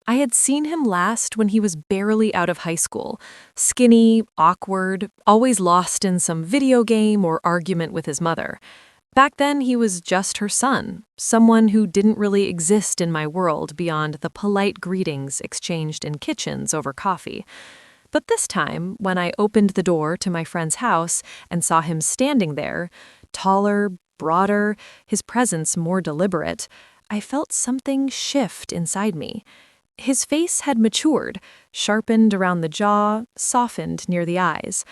I had seen him last when he was barely out of high school, skinny, awkward, always lost in some video game or argument with his mother. Back then, he was just her son, someone who didn't really exist in my world beyond the polite greetings exchanged in kitchens over coffee. But this time, when I opened the door to my friend's house and saw him standing there, taller, broader, his presence more deliberate, I felt something shift inside me. His face had matured, sharpened around the jaw, softened near the eyes.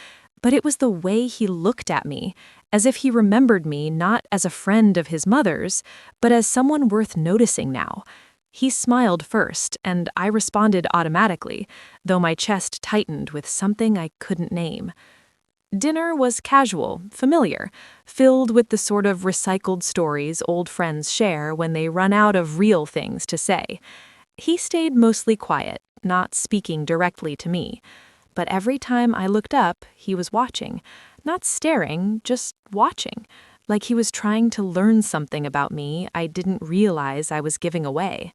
But it was the way he looked at me, as if he remembered me not as a friend of his mother's, but as someone worth noticing now. He smiled first, and I responded automatically, though my chest tightened with something I couldn't name. Dinner was casual, familiar, filled with the sort of recycled stories old friends share when they run out of real things to say. He stayed mostly quiet, not speaking directly to me. But every time I looked up, he was watching. Not staring, just watching. Like he was trying to learn something about me I didn't realize I was giving away.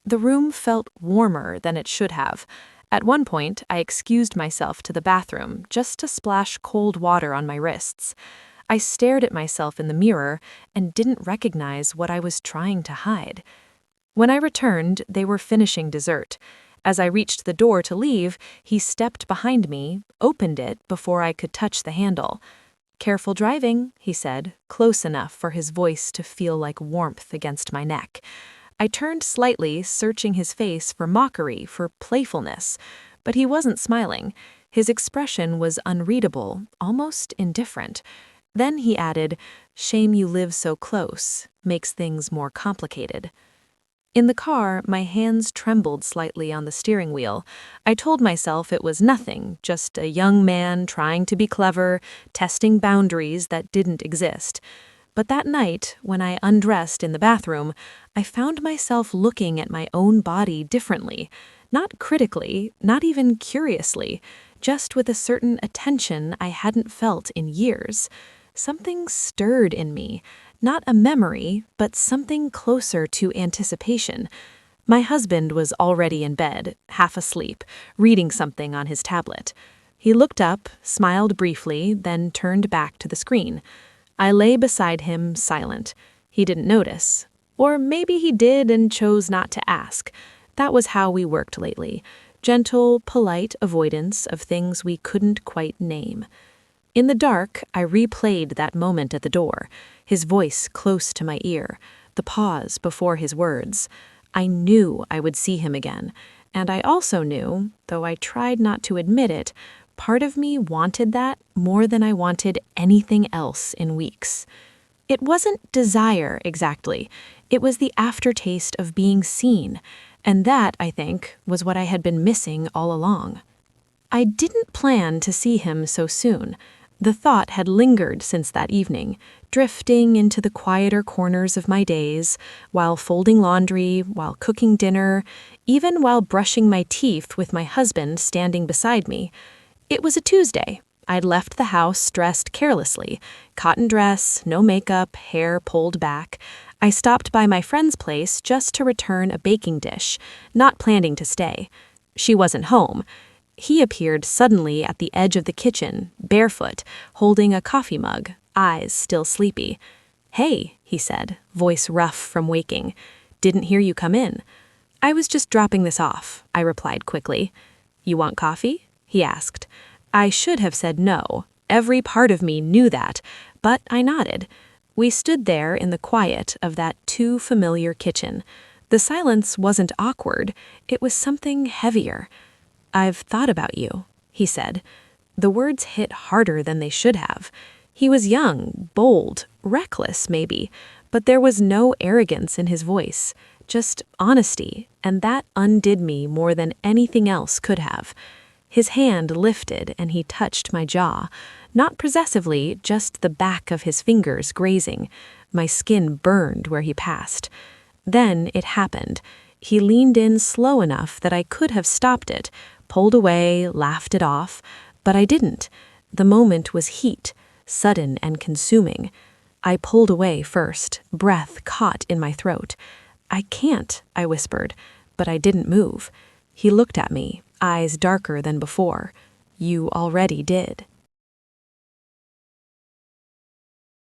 The room felt warmer than it should have. At one point, I excused myself to the bathroom just to splash cold water on my wrists. I stared at myself in the mirror and didn't recognize what I was trying to hide. When I returned, they were finishing dessert. As I reached the door to leave, he stepped behind me, opened it before I could touch the handle. "Careful driving," he said, close enough for his voice to feel like warmth against my neck. I turned slightly, searching his face for mockery, for playfulness. But he wasn't smiling. His expression was unreadable, almost indifferent. Then he added, "Shame you live so close. Makes things more complicated." In the car, my hands trembled slightly on the steering wheel. I told myself it was nothing, just a young man trying to be clever, testing boundaries that didn't exist. But that night, when I undressed in the bathroom, I found myself looking at my own body differently. Not critically, not even curiously, just with a certain attention I hadn't felt in years. Something stirred in me. Not a memory, but something closer to anticipation. My husband was already in bed, half asleep, reading something on his tablet. He looked up, smiled briefly, then turned back to the screen. I lay beside him, silent. He didn't notice. Or maybe he did and chose not to ask. That was how we worked lately. Gentle, polite avoidance of things we couldn't quite name. In the dark, I replayed that moment at the door, his voice close to my ear, the pause before his words. I knew I would see him again, and I also knew, though I tried not to admit it, part of me wanted that more than I wanted anything else in weeks. It wasn't desire, exactly. It was the aftertaste of being seen, and that, I think, was what I had been missing all along. I didn't plan to see him so soon. The thought had lingered since that evening, drifting into the quieter corners of my days, while folding laundry, while cooking dinner, even while brushing my teeth with my husband standing beside me. It was a Tuesday. I'd left the house dressed carelessly, cotton dress, no makeup, hair pulled back. I stopped by my friend's place just to return a baking dish, not planning to stay. She wasn't home. He appeared suddenly at the edge of the kitchen, barefoot, holding a coffee mug, eyes still sleepy. "Hey," he said, voice rough from waking. "Didn't hear you come in." "I was just dropping this off," I replied quickly. "You want coffee?" he asked. I should have said no. Every part of me knew that, but I nodded. We stood there in the quiet of that too familiar kitchen. The silence wasn't awkward. It was something heavier. "I've thought about you," he said. The words hit harder than they should have. He was young, bold, reckless maybe, but there was no arrogance in his voice, just honesty, and that undid me more than anything else could have. His hand lifted and he touched my jaw, not possessively, just the back of his fingers grazing. My skin burned where he passed. Then it happened. He leaned in slow enough that I could have stopped it, pulled away, laughed it off, but I didn't. The moment was heat, sudden and consuming. I pulled away first, breath caught in my throat. "I can't," I whispered, but I didn't move. He looked at me, eyes darker than before. You already did.